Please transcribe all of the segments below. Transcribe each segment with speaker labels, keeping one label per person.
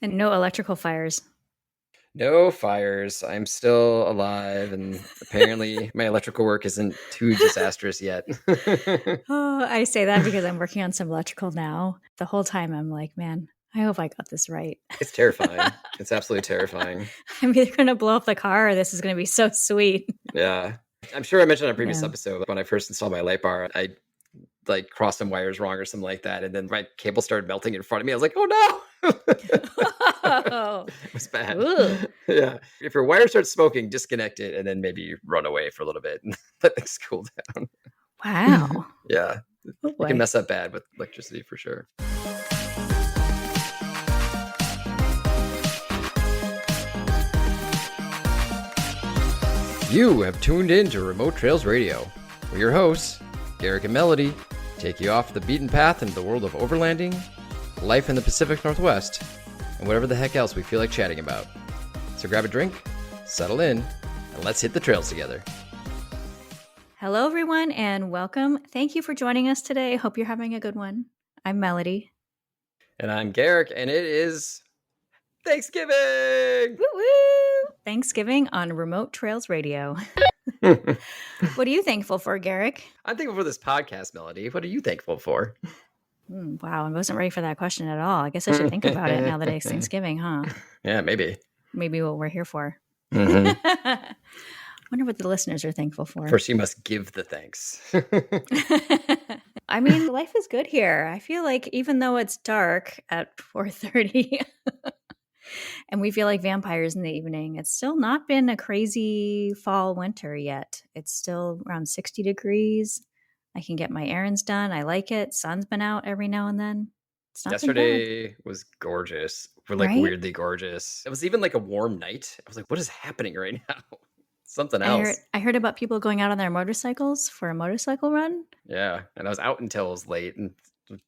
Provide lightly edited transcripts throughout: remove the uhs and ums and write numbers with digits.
Speaker 1: And no electrical fires.
Speaker 2: No fires. I'm still alive, and apparently my electrical work isn't too disastrous yet.
Speaker 1: Oh, I say that because I'm working on some electrical now. The whole time I'm like, man, I hope I got this right.
Speaker 2: It's terrifying. It's absolutely terrifying.
Speaker 1: I'm either going to blow up the car or this is going to be so sweet.
Speaker 2: Yeah. I'm sure I mentioned on a previous episode, when I first installed my light bar, I crossed some wires wrong or something like that. And then my cable started melting in front of me. I was like, oh no. It was bad.
Speaker 1: Ooh.
Speaker 2: Yeah. If your wire starts smoking, disconnect it and then maybe run away for a little bit and let things cool down.
Speaker 1: Wow.
Speaker 2: Yeah.
Speaker 1: Oh,
Speaker 2: you can mess up bad with electricity for sure. You have tuned in to Remote Trails Radio. We're your hosts, Garrick and Melody, take you off the beaten path into the world of overlanding, life in the Pacific Northwest, and whatever the heck else we feel like chatting about. So grab a drink, settle in, and let's hit the trails together.
Speaker 1: Hello, everyone, and welcome. Thank you for joining us today. Hope you're having a good one. I'm Melody.
Speaker 2: And I'm Garrick, and it is Thanksgiving!
Speaker 1: Woo-woo! Thanksgiving on Remote Trails Radio. What are you thankful for, Garrick?
Speaker 2: I'm thankful for this podcast, Melody. What are you thankful for?
Speaker 1: Wow, I wasn't ready for that question at all. I guess I should think about it now that it's Thanksgiving, huh?
Speaker 2: Yeah, maybe.
Speaker 1: Maybe what we're here for.
Speaker 2: Mm-hmm.
Speaker 1: Wonder what the listeners are thankful for.
Speaker 2: First, you must give the thanks.
Speaker 1: I mean, life is good here. I feel like even though it's dark at 4:30 and we feel like vampires in the evening, it's still not been a crazy fall winter yet. It's still around 60 degrees. I can get my errands done. I like it. Sun's been out every now and then. It's not
Speaker 2: Yesterday was gorgeous. We're
Speaker 1: Right?
Speaker 2: weirdly gorgeous. It was even like a warm night. I was like, what is happening right now? Something else.
Speaker 1: I heard about people going out on their motorcycles for a motorcycle run.
Speaker 2: Yeah. And I was out until it was late. And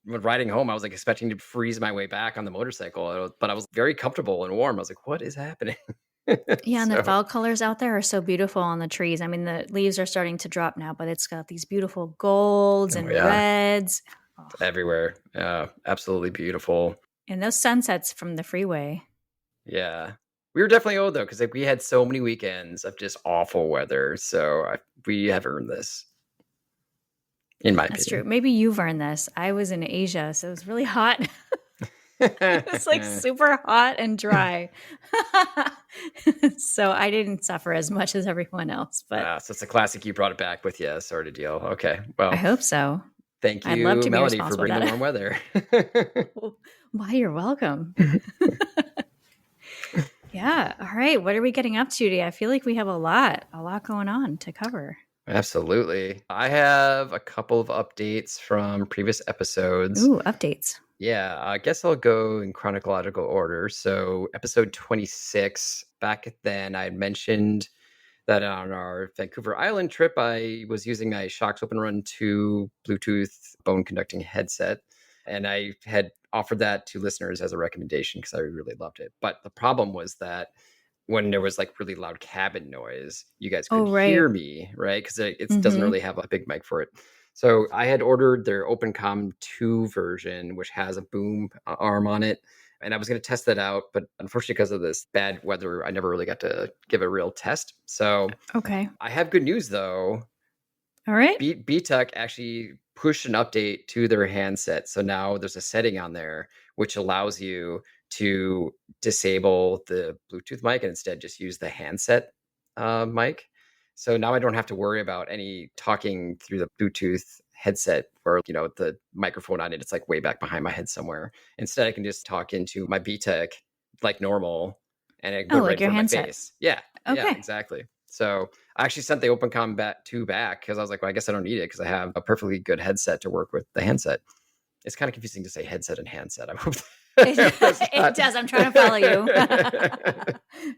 Speaker 2: when riding home, I was like expecting to freeze my way back on the motorcycle. But I was very comfortable and warm. I was like, what is happening?
Speaker 1: Yeah, and the fall colors out there are so beautiful on the trees. I mean, the leaves are starting to drop now, but it's got these beautiful golds and reds.
Speaker 2: Oh. Everywhere. Yeah, absolutely beautiful.
Speaker 1: And those sunsets from the freeway.
Speaker 2: Yeah. We were definitely old, though, because we had so many weekends of just awful weather. So we have earned this, in my opinion.
Speaker 1: That's true. Maybe you've earned this. I was in Asia, so it was really hot. It's like super hot and dry. So I didn't suffer as much as everyone else. But
Speaker 2: so it's a classic. You brought it back with you, sort of deal. Okay. Well,
Speaker 1: I hope so.
Speaker 2: Thank you,
Speaker 1: I'd love to
Speaker 2: Melody, for bringing the warm weather.
Speaker 1: Why, you're welcome. Yeah. All right. What are we getting up to today? I feel like we have a lot going on to cover.
Speaker 2: Absolutely. I have a couple of updates from previous episodes.
Speaker 1: Ooh, updates.
Speaker 2: Yeah, I guess I'll go in chronological order. So episode 26, back then I had mentioned that on our Vancouver Island trip, I was using my Shocks Open Run 2 Bluetooth bone conducting headset. And I had offered that to listeners as a recommendation because I really loved it. But the problem was that when there was like really loud cabin noise, you guys could hear me, right? Because it doesn't really have a big mic for it. So I had ordered their OpenCom 2 version, which has a boom arm on it. And I was going to test that out. But unfortunately, because of this bad weather, I never really got to give a real test. So
Speaker 1: okay,
Speaker 2: I have good news, though.
Speaker 1: All right.
Speaker 2: BTEC actually pushed an update to their handset. So now there's a setting on there which allows you to disable the Bluetooth mic and instead just use the handset mic. So now I don't have to worry about any talking through the Bluetooth headset or, the microphone on it. It's like way back behind my head somewhere. Instead, I can just talk into my BTEC like normal and it goes right for my face. Yeah. Okay. Yeah, exactly. So I actually sent the OpenCom 2 back because I was like, well, I guess I don't need it because I have a perfectly good headset to work with the handset. It's kind of confusing to say headset and handset. I hope
Speaker 1: it does. I'm trying to follow you.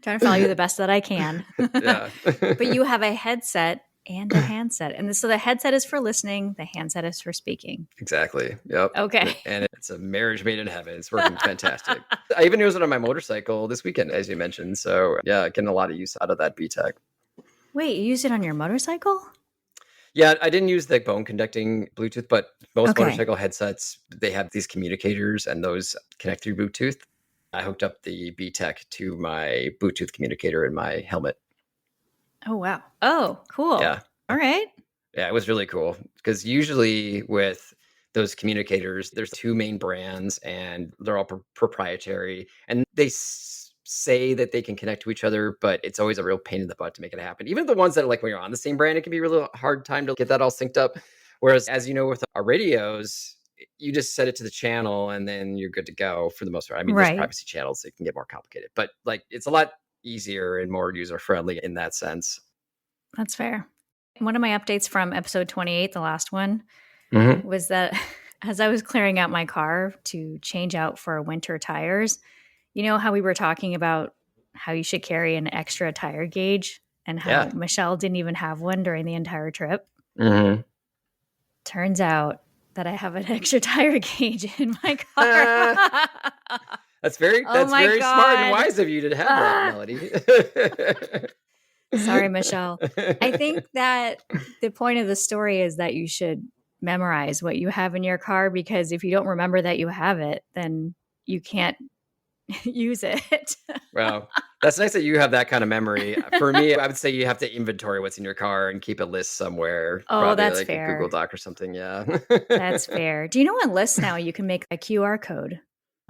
Speaker 1: Trying to follow you the best that I can.
Speaker 2: Yeah.
Speaker 1: But you have a headset and a handset. And so the headset is for listening. The handset is for speaking.
Speaker 2: Exactly. Yep.
Speaker 1: Okay.
Speaker 2: And it's a marriage made in heaven. It's working fantastic. I even used it on my motorcycle this weekend, as you mentioned. So yeah, getting a lot of use out of that BTEC.
Speaker 1: Wait, you used it on your motorcycle?
Speaker 2: Yeah, I didn't use the bone conducting Bluetooth, but most motorcycle headsets, they have these communicators and those connect through Bluetooth. I hooked up the B-Tech to my Bluetooth communicator in my helmet.
Speaker 1: Oh, wow. Oh, cool.
Speaker 2: Yeah.
Speaker 1: All right.
Speaker 2: Yeah, it was really cool because usually with those communicators, there's two main brands and they're all proprietary, and they say that they can connect to each other, but it's always a real pain in the butt to make it happen. Even the ones that are like when you're on the same brand, it can be a really hard time to get that all synced up. Whereas, as you know, with our radios, you just set it to the channel and then you're good to go for the most part. I mean, there's
Speaker 1: Right.
Speaker 2: privacy channels that can get more complicated, but like it's a lot easier and more user friendly in that sense.
Speaker 1: That's fair. One of my updates from episode 28, the last one,
Speaker 2: Mm-hmm.
Speaker 1: was that as I was clearing out my car to change out for winter tires, you know how we were talking about how you should carry an extra tire gauge and how
Speaker 2: Yeah.
Speaker 1: Michelle didn't even have one during the entire trip?
Speaker 2: Mm-hmm.
Speaker 1: Turns out that I have an extra tire gauge in my car.
Speaker 2: That's very
Speaker 1: Oh my
Speaker 2: smart and
Speaker 1: God.
Speaker 2: wise of you to have that, Melody.
Speaker 1: Sorry, Michelle. I think that the point of the story is that you should memorize what you have in your car, because if you don't remember that you have it, then you can't use it.
Speaker 2: Wow. That's nice that you have that kind of memory. For me, I would say you have to inventory what's in your car and keep a list somewhere.
Speaker 1: Oh,
Speaker 2: Probably
Speaker 1: that's
Speaker 2: like
Speaker 1: fair.
Speaker 2: a Google Doc or something. Yeah.
Speaker 1: That's fair. Do you know on lists now you can make a QR code?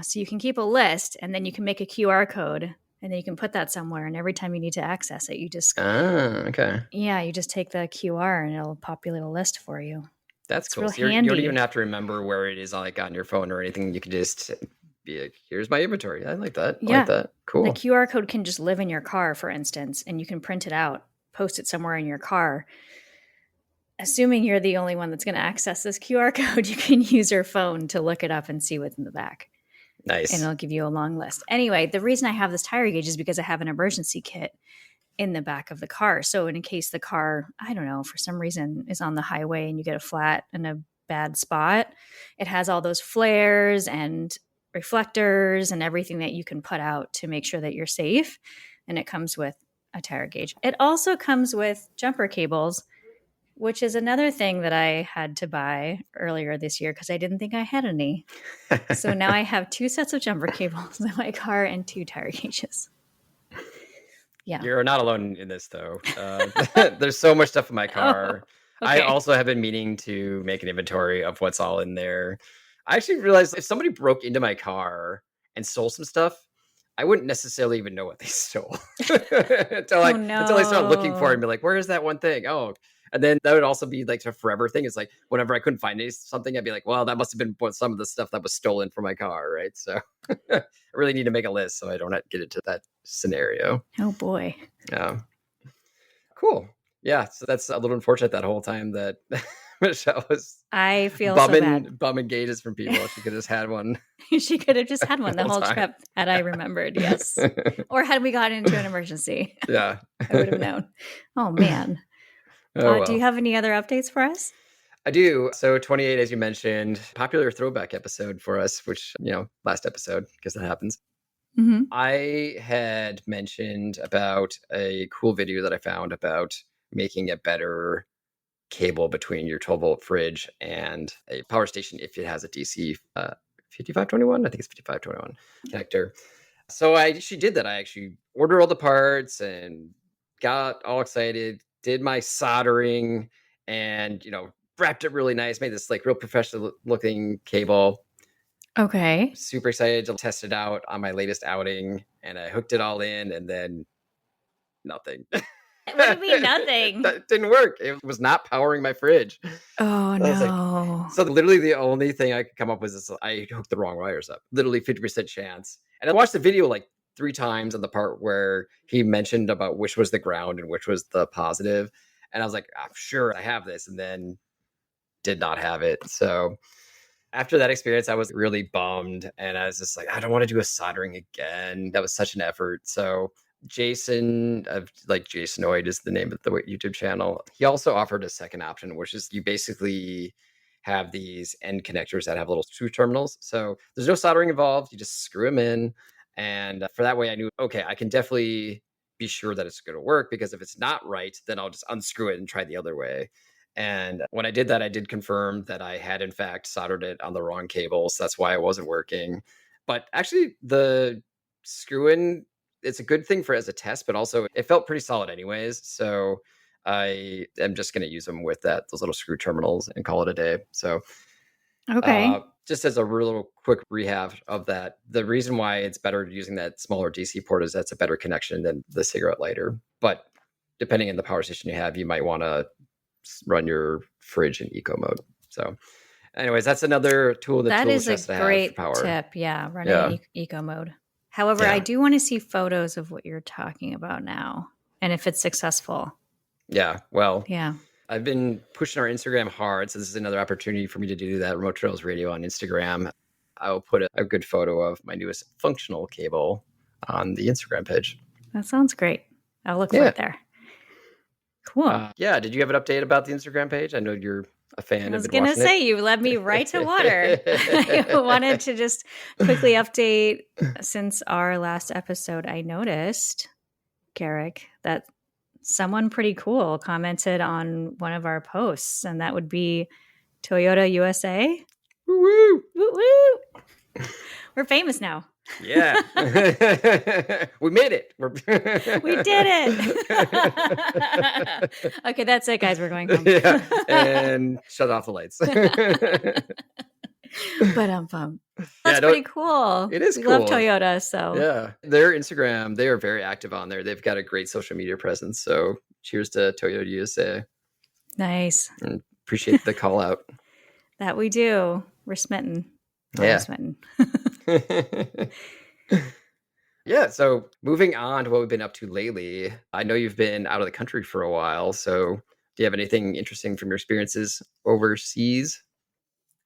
Speaker 1: So you can keep a list and then you can make a QR code and then you can put that somewhere. And every time you need to access it, you just,
Speaker 2: Okay.
Speaker 1: yeah, you just take the QR and it'll populate a list for you.
Speaker 2: That's
Speaker 1: It's
Speaker 2: cool.
Speaker 1: real
Speaker 2: So you don't
Speaker 1: handy.
Speaker 2: even have to remember where it is like on your phone or anything. You can just be like, here's my inventory. I like that. I
Speaker 1: Yeah.
Speaker 2: like that. Cool.
Speaker 1: The QR code can just live in your car, for instance, and you can print it out, post it somewhere in your car. Assuming you're the only one that's going to access this QR code, you can use your phone to look it up and see what's in the back.
Speaker 2: Nice.
Speaker 1: And it'll give you a long list. Anyway, the reason I have this tire gauge is because I have an emergency kit in the back of the car. So in case the car, I don't know, for some reason is on the highway and you get a flat in a bad spot, it has all those flares and reflectors and everything that you can put out to make sure that you're safe. And it comes with a tire gauge. It also comes with jumper cables, which is another thing that I had to buy earlier this year because I didn't think I had any. So now I have 2 sets of jumper cables in my car and 2 tire gauges. Yeah.
Speaker 2: You're not alone in this, though. There's so much stuff in my car.
Speaker 1: Oh, okay.
Speaker 2: I also have been meaning to make an inventory of what's all in there. I actually realized if somebody broke into my car and stole some stuff, I wouldn't necessarily even know what they stole until I start looking for it and be like, where is that one thing? Oh, and then that would also be like a forever thing. It's like whenever I couldn't find something, I'd be like, well, that must have been some of the stuff that was stolen from my car, right? So I really need to make a list so I don't get into that scenario.
Speaker 1: Oh boy.
Speaker 2: Yeah. Cool. Yeah. So that's a little unfortunate that whole time that Michelle was
Speaker 1: I feel so bad.
Speaker 2: bumming gauges from people. She could have just had one.
Speaker 1: She could have just had one the whole
Speaker 2: time.
Speaker 1: trip had I remembered, yes. Or had we gotten into an emergency.
Speaker 2: Yeah.
Speaker 1: I would have known. Oh, man.
Speaker 2: Well.
Speaker 1: Do you have any other updates for us?
Speaker 2: I do. So 28, as you mentioned, popular throwback episode for us, which, last episode, because that happens.
Speaker 1: Mm-hmm.
Speaker 2: I had mentioned about a cool video that I found about making a better cable between your 12-volt fridge and a power station if it has a DC 5521. I think it's 5521 connector. So I actually did that. I actually ordered all the parts and got all excited, did my soldering, and wrapped it really nice, made this like real professional looking cable.
Speaker 1: Okay.
Speaker 2: Super excited to test it out on my latest outing, and I hooked it all in, and then nothing.
Speaker 1: What do you mean nothing?
Speaker 2: That didn't work. It was not powering my fridge.
Speaker 1: Oh, no.
Speaker 2: So literally the only thing I could come up with is I hooked the wrong wires up. Literally 50% chance. And I watched the video like 3 times on the part where he mentioned about which was the ground and which was the positive. And I was like, I'm sure I have this, and then did not have it. So after that experience, I was really bummed. And I was just like, I don't want to do a soldering again. That was such an effort. So Jason, Jasonoid is the name of the YouTube channel. He also offered a second option, which is you basically have these end connectors that have little screw terminals. So there's no soldering involved. You just screw them in. And for that way, I knew, okay, I can definitely be sure that it's going to work, because if it's not right, then I'll just unscrew it and try the other way. And when I did that, I did confirm that I had, in fact, soldered it on the wrong cable. So that's why it wasn't working. But actually, the screw-in, it's a good thing for as a test, but also it felt pretty solid anyways. So I am just going to use them with those little screw terminals and call it a day. So
Speaker 1: Okay.
Speaker 2: just as a real quick rehab of that, the reason why it's better using that smaller DC port is that's a better connection than the cigarette lighter. But depending on the power station you have, you might want to run your fridge in eco mode. So anyways, that's another tool in the
Speaker 1: That
Speaker 2: tool
Speaker 1: is a
Speaker 2: chest to have for
Speaker 1: great
Speaker 2: power.
Speaker 1: tip. Yeah, run in eco mode. However, I do want to see photos of what you're talking about now and if it's successful.
Speaker 2: Yeah, well,
Speaker 1: yeah.
Speaker 2: I've been pushing our Instagram hard, so this is another opportunity for me to do that. Remote Trails Radio on Instagram. I will put a good photo of my newest functional cable on the Instagram page.
Speaker 1: That sounds great. I'll look for it there. Cool.
Speaker 2: Did you have an update about the Instagram page? I know you're a fan.
Speaker 1: I was going to say, you led me right to water. I wanted to just quickly update. Since our last episode, I noticed, Garrick, that someone pretty cool commented on one of our posts, and that would be Toyota USA.
Speaker 2: Woo-woo.
Speaker 1: Woo-woo. We're famous now.
Speaker 2: Yeah. We made it.
Speaker 1: We did it. Okay, that's it, guys. We're going home.
Speaker 2: Yeah. And shut off the lights.
Speaker 1: But that's pretty cool.
Speaker 2: It is
Speaker 1: we
Speaker 2: cool.
Speaker 1: love Toyota, so
Speaker 2: yeah. Their Instagram, they are very active on there. They've got a great social media presence. So cheers to Toyota USA.
Speaker 1: Nice.
Speaker 2: And appreciate the call out.
Speaker 1: That we do. We're smitten.
Speaker 2: Yeah.
Speaker 1: Smitten.
Speaker 2: Yeah. So moving on to what we've been up to lately, I know you've been out of the country for a while. So do you have anything interesting from your experiences overseas?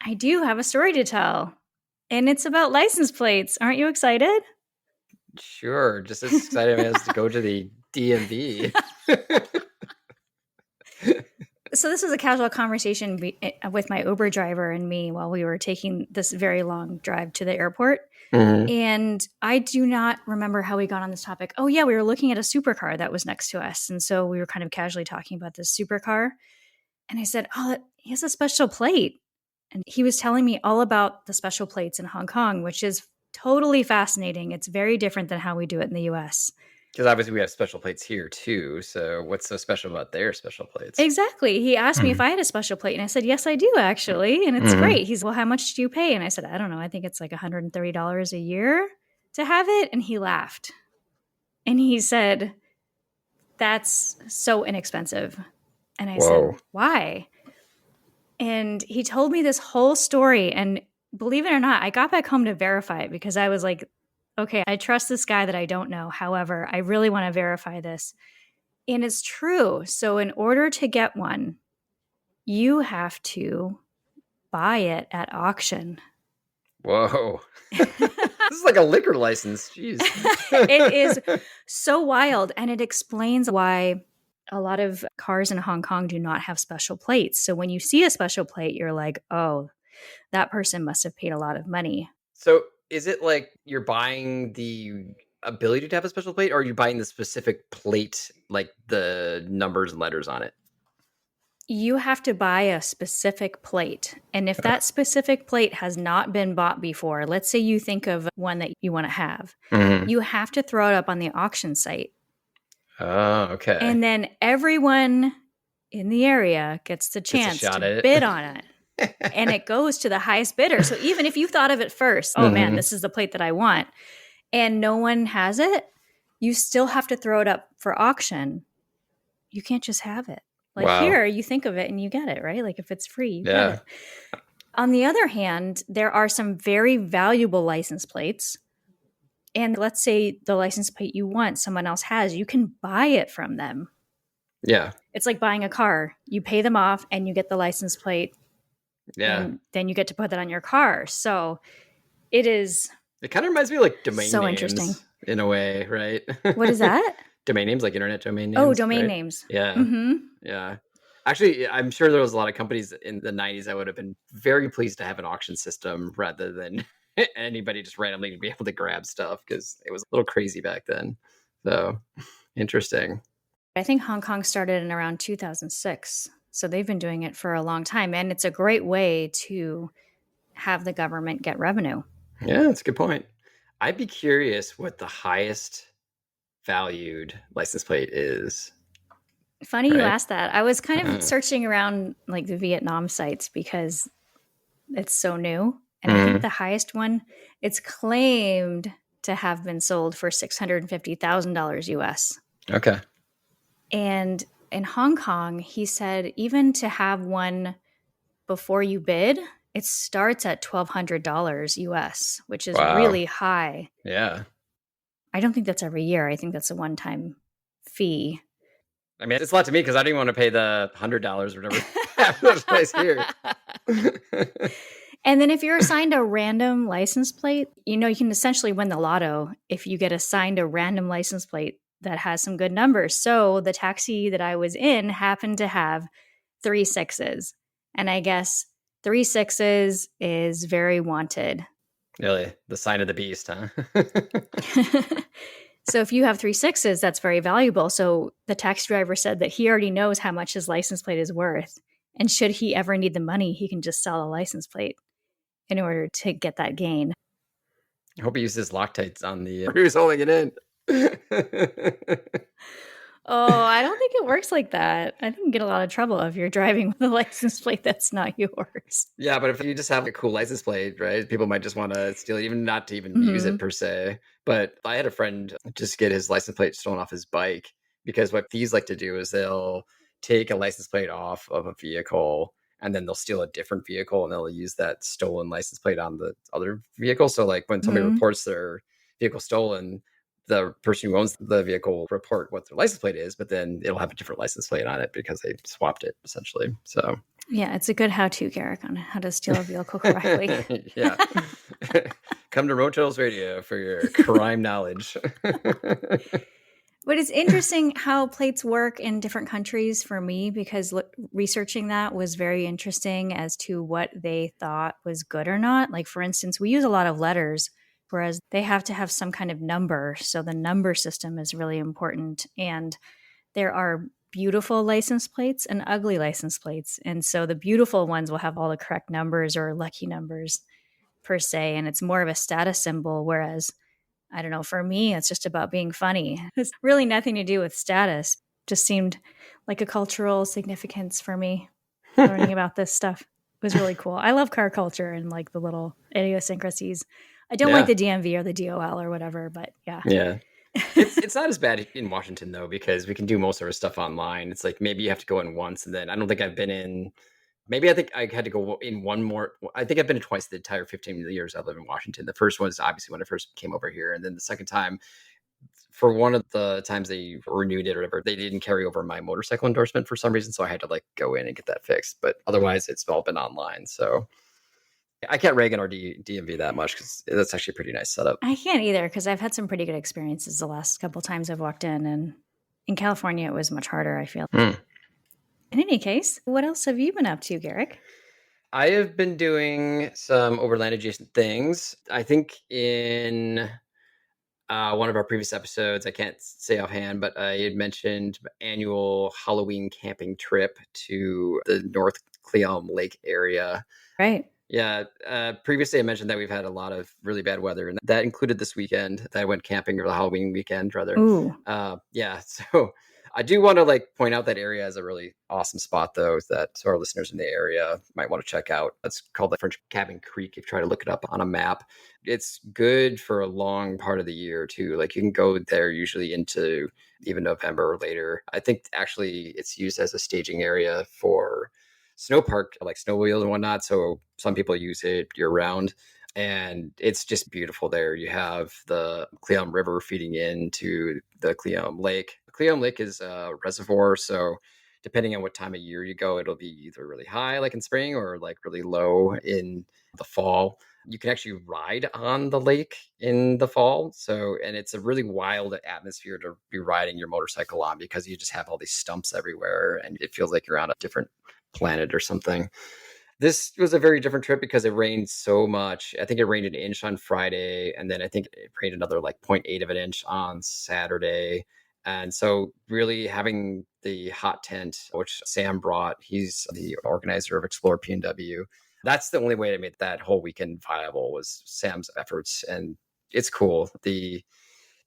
Speaker 1: I do have a story to tell, and it's about license plates. Aren't you excited?
Speaker 2: Sure. Just as excited as to go to the DMV.
Speaker 1: So this was a casual conversation with my Uber driver and me while we were taking this very long drive to the airport.
Speaker 2: Mm-hmm.
Speaker 1: And I do not remember how we got on this topic. Oh, yeah, we were looking at a supercar that was next to us. And so we were kind of casually talking about this supercar. And I said, oh, he has a special plate. And he was telling me all about the special plates in Hong Kong, which is totally fascinating. It's very different than how we do it in the US.
Speaker 2: Because obviously we have special plates here too. So what's so special about their special plates?
Speaker 1: Exactly. He asked me if I had a special plate, and I said, yes, I do actually. And it's great. He's, well, how much do you pay? And I said, I don't know. I think it's like $130 a year to have it. And he laughed. And he said, that's so inexpensive. And I said, why? And he told me this whole story. And believe it or not, I got back home to verify it because I was like, okay, I trust this guy that I don't know. However, I really want to verify this. And it's true. So in order to get one, you have to buy it at auction.
Speaker 2: Whoa. This is like a liquor license. Jeez.
Speaker 1: It is so wild. And it explains why a lot of cars in Hong Kong do not have special plates. So when you see a special plate, you're like, oh, that person must have paid a lot of money.
Speaker 2: So is it like you're buying the ability to have a special plate, or are you buying the specific plate, like the numbers and letters on it?
Speaker 1: You have to buy a specific plate. And if that specific plate has not been bought before, let's say you think of one that you want to have, you have to throw it up on the auction site.
Speaker 2: Oh, okay.
Speaker 1: And then everyone in the area gets the chance to bid on it. And it goes to the highest bidder. So even if you thought of it first, oh man, this is the plate that I want, and no one has it, you still have to throw it up for auction. You can't just have it. Like here, you think of it and you get it, right? Like if it's free, you get it. On the other hand, there are some very valuable license plates. And let's say the license plate you want, someone else has, you can buy it from them.
Speaker 2: Yeah.
Speaker 1: It's like buying a car. You pay them off and you get the license plate.
Speaker 2: Yeah.
Speaker 1: And then you get to put that on your car. So it is.
Speaker 2: It kind of reminds me of like domain
Speaker 1: so
Speaker 2: names
Speaker 1: interesting
Speaker 2: in a way, right?
Speaker 1: What is that?
Speaker 2: Domain names, like internet domain names.
Speaker 1: Oh, domain names.
Speaker 2: Yeah.
Speaker 1: Mm-hmm.
Speaker 2: Yeah. Actually, I'm sure there was a lot of companies in the 90s that would have been very pleased to have an auction system rather than anybody just randomly be able to grab stuff, because it was a little crazy back then. So interesting.
Speaker 1: I think Hong Kong started in around 2006. So they've been doing it for a long time. And it's a great way to have the government get revenue.
Speaker 2: Yeah, that's a good point. I'd be curious what the highest valued license plate is.
Speaker 1: Funny you
Speaker 2: Right?
Speaker 1: asked that. I was kind of searching around like the Vietnam sites because it's so new. And I think the highest one, it's claimed to have been sold for $650,000 US.
Speaker 2: Okay.
Speaker 1: And in Hong Kong, he said even to have one before you bid, it starts at $1,200 US, which is
Speaker 2: Wow.
Speaker 1: really high.
Speaker 2: Yeah.
Speaker 1: I don't think that's every year. I think that's a one-time fee.
Speaker 2: I mean, it's a lot to me because I don't even want to pay the $100 or whatever this place here.
Speaker 1: And then if you're assigned a random license plate, you can essentially win the lotto if you get assigned a random license plate that has some good numbers. So the taxi that I was in happened to have 3 6s. And I guess 3 6s is very wanted.
Speaker 2: Really? The sign of the beast, huh?
Speaker 1: So if you have 3 6s, that's very valuable. So the taxi driver said that he already knows how much his license plate is worth. And should he ever need the money, he can just sell a license plate in order to get that gain.
Speaker 2: I hope he uses Loctites on the who's holding it in.
Speaker 1: Oh, I don't think it works like that. I think you get a lot of trouble if you're driving with a license plate that's not yours.
Speaker 2: Yeah, but if you just have a cool license plate, right? People might just want to steal it, even not to even use it per se. But I had a friend just get his license plate stolen off his bike because what thieves like to do is they'll take a license plate off of a vehicle and then they'll steal a different vehicle and they'll use that stolen license plate on the other vehicle. So like when somebody reports their vehicle stolen, the person who owns the vehicle will report what their license plate is, but then it'll have a different license plate on it because they swapped it essentially. So
Speaker 1: yeah, it's a good how-to, Garrick, on how to steal a vehicle correctly.
Speaker 2: Yeah. Come to Road Trails Radio for your crime knowledge.
Speaker 1: But it's interesting how plates work in different countries for me because researching that was very interesting as to what they thought was good or not. Like, for instance, we use a lot of letters, whereas they have to have some kind of number. So the number system is really important. And there are beautiful license plates and ugly license plates. And so the beautiful ones will have all the correct numbers or lucky numbers per se. And it's more of a status symbol, whereas I don't know, for me, it's just about being funny. It's really nothing to do with status. Just seemed like a cultural significance for me learning about this stuff. It was really cool. I love car culture and like the little idiosyncrasies. I don't like the DMV or the DOL or whatever, but yeah.
Speaker 2: Yeah. It's not as bad in Washington though, because we can do most of our stuff online. It's like maybe you have to go in once and then I don't think I've been in. Maybe I think I had to go in one more. I think I've been twice the entire 15 years I live in Washington. The first one is obviously when I first came over here. And then the second time, for one of the times they renewed it or whatever, they didn't carry over my motorcycle endorsement for some reason. So I had to like go in and get that fixed. But otherwise, it's all been online. So I can't rag on our DMV that much because that's actually a pretty nice setup.
Speaker 1: I can't either because I've had some pretty good experiences the last couple times I've walked in. And in California, it was much harder, I feel. In any case, what else have you been up to, Garrick?
Speaker 2: I have been doing some overland adjacent things. I think in one of our previous episodes, I can't say offhand, but I had mentioned annual Halloween camping trip to the North Cleom Lake area.
Speaker 1: Right.
Speaker 2: Yeah. Previously, I mentioned that we've had a lot of really bad weather, and that included this weekend that I went camping, or the Halloween weekend, rather.
Speaker 1: Ooh.
Speaker 2: Yeah. So I do want to like point out that area as a really awesome spot, though, that so our listeners in the area might want to check out. It's called the French Cabin Creek. If you try to look it up on a map, it's good for a long part of the year too. Like you can go there usually into even November or later. I think actually it's used as a staging area for snow park, like snowmobiles and whatnot. So some people use it year round. And it's just beautiful there. You have the Cleom River feeding into the Cleom Lake. Cleom Lake is a reservoir, so depending on what time of year you go, it'll be either really high, like in spring, or like really low in the fall. You can actually ride on the lake in the fall. And it's a really wild atmosphere to be riding your motorcycle on because you just have all these stumps everywhere and it feels like you're on a different planet or something. This was a very different trip because it rained so much. I think it rained an inch on Friday, and then I think it rained another like 0.8 of an inch on Saturday. And so really having the hot tent, which Sam brought, he's the organizer of Explore PNW. That's the only way to make that whole weekend viable was Sam's efforts. And it's cool. The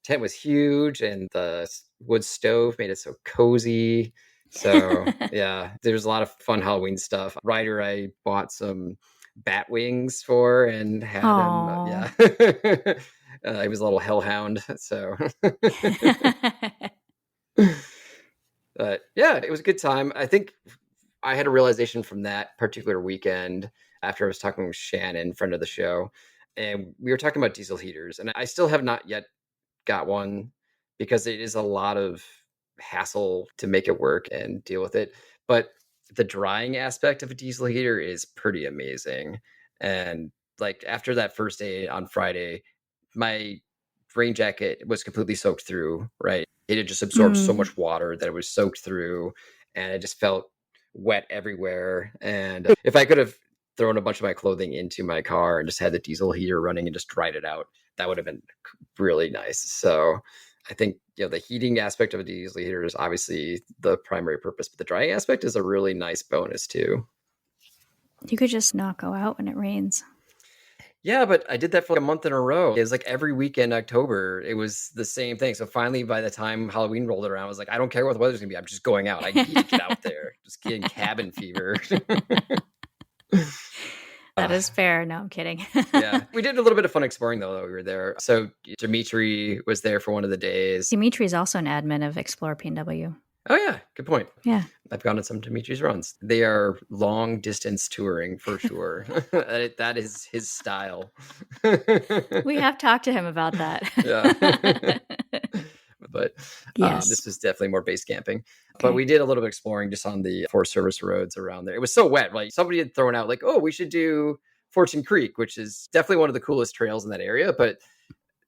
Speaker 2: tent was huge and the wood stove made it so cozy. So yeah, there's a lot of fun Halloween stuff. Ryder, I bought some bat wings for and had him. Yeah. He was a little hellhound. So but yeah, it was a good time. I think I had a realization from that particular weekend after I was talking with Shannon, friend of the show, and we were talking about diesel heaters. And I still have not yet got one because it is a lot of hassle to make it work and deal with it. But the drying aspect of a diesel heater is pretty amazing. And like after that first day on Friday, my rain jacket was completely soaked through, right? It had just absorbed so much water that it was soaked through, and it just felt wet everywhere. And if I could have thrown a bunch of my clothing into my car and just had the diesel heater running and just dried it out, that would have been really nice. So I think, the heating aspect of a diesel heater is obviously the primary purpose, but the drying aspect is a really nice bonus too.
Speaker 1: You could just not go out when it rains.
Speaker 2: Yeah, but I did that for like a month in a row. It was like every weekend October, it was the same thing. So finally, by the time Halloween rolled around, I was like, I don't care what the weather's gonna be. I'm just going out. I need to get out there. Just getting cabin fever.
Speaker 1: That is fair. No, I'm kidding.
Speaker 2: Yeah. We did a little bit of fun exploring though we were there. So Dimitri was there for one of the days.
Speaker 1: Dimitri is also an admin of Explore PNW.
Speaker 2: Oh yeah, good point.
Speaker 1: Yeah.
Speaker 2: I've gone on some Dimitri's runs. They are long distance touring for sure. That is his style.
Speaker 1: We have talked to him about that.
Speaker 2: Yeah. But
Speaker 1: yes.
Speaker 2: This was definitely more base camping. Okay. But we did a little bit of exploring just on the Forest Service roads around there. It was so wet. Like somebody had thrown out like, oh, we should do Fortune Creek, which is definitely one of the coolest trails in that area. But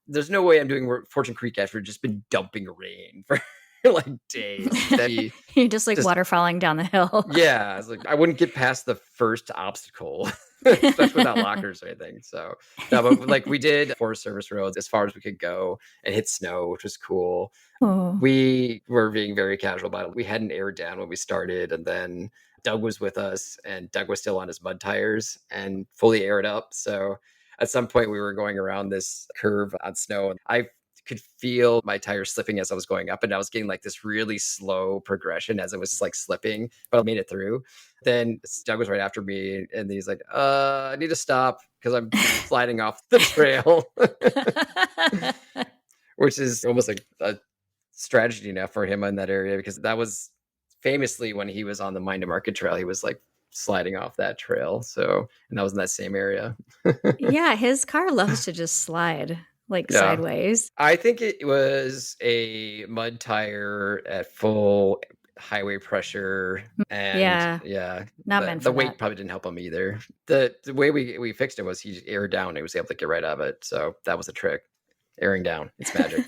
Speaker 2: there's no way I'm doing Fortune Creek after just been dumping rain for like days.
Speaker 1: You're just water falling down the hill.
Speaker 2: Yeah. I wouldn't get past the first obstacle, especially without lockers or anything. So no, but like we did Forest Service roads as far as we could go and hit snow, which was cool. Oh. We were being very casual about it. We hadn't aired down when we started, and then Doug was with us, and Doug was still on his mud tires and fully aired up. So at some point we were going around this curve on snow, and I could feel my tires slipping as I was going up, and I was getting like this really slow progression as it was like slipping, but I made it through. Then Doug was right after me, and he's like, I need to stop because I'm sliding off the trail. Which is almost like a strategy now for him in that area, because that was famously when he was on the Mind to Market trail, he was like sliding off that trail. So, and that was in that same area.
Speaker 1: Yeah, his car loves to just slide sideways.
Speaker 2: I think it was a mud tire at full highway pressure, and
Speaker 1: not meant for
Speaker 2: the weight probably didn't help him either. The way we fixed it was he aired down and he was able to get right out of it. So that was the trick. Airing down. It's magic.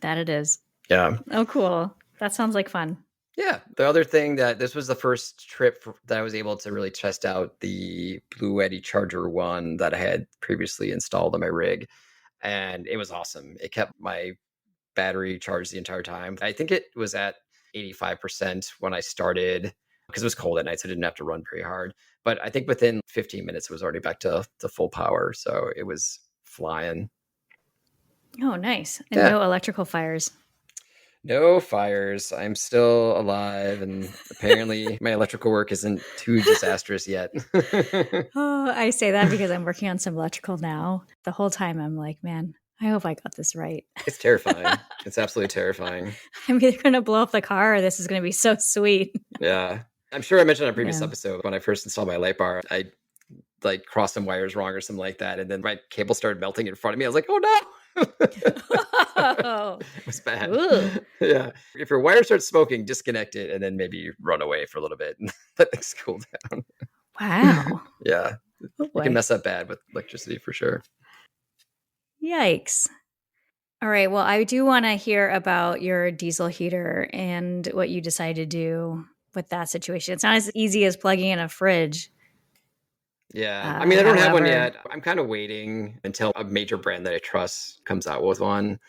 Speaker 1: That it is.
Speaker 2: Yeah.
Speaker 1: Oh, cool. That sounds like fun.
Speaker 2: Yeah. The other thing that this was the first trip that I was able to really test out the Blue Eddy Charger 1 that I had previously installed on my rig. And it was awesome. It kept my battery charged the entire time. I think it was at 85% when I started because it was cold at night, so I didn't have to run very hard. But I think within 15 minutes, it was already back to full power. So it was flying.
Speaker 1: Oh, nice. And no electrical fires.
Speaker 2: No fires. I'm still alive, and apparently my electrical work isn't too disastrous yet.
Speaker 1: Oh, I say that because I'm working on some electrical now. The whole time I'm like, man, I hope I got this right.
Speaker 2: It's terrifying. It's absolutely terrifying.
Speaker 1: I'm either going to blow up the car or this is going to be so sweet.
Speaker 2: Yeah. I'm sure I mentioned on a previous episode when I first installed my light bar, I like crossed some wires wrong or something like that. And then my cable started melting in front of me. I was like, oh no.
Speaker 1: Oh.
Speaker 2: It was bad. Ooh. Yeah. If your wire starts smoking, disconnect it and then maybe run away for a little bit and let things cool down.
Speaker 1: Wow.
Speaker 2: Yeah. You can mess up bad with electricity for sure.
Speaker 1: Yikes. All right. Well, I do want to hear about your diesel heater and what you decided to do with that situation. It's not as easy as plugging in a fridge.
Speaker 2: Yeah. I mean, I don't have one yet. I'm kind of waiting until a major brand that I trust comes out with one.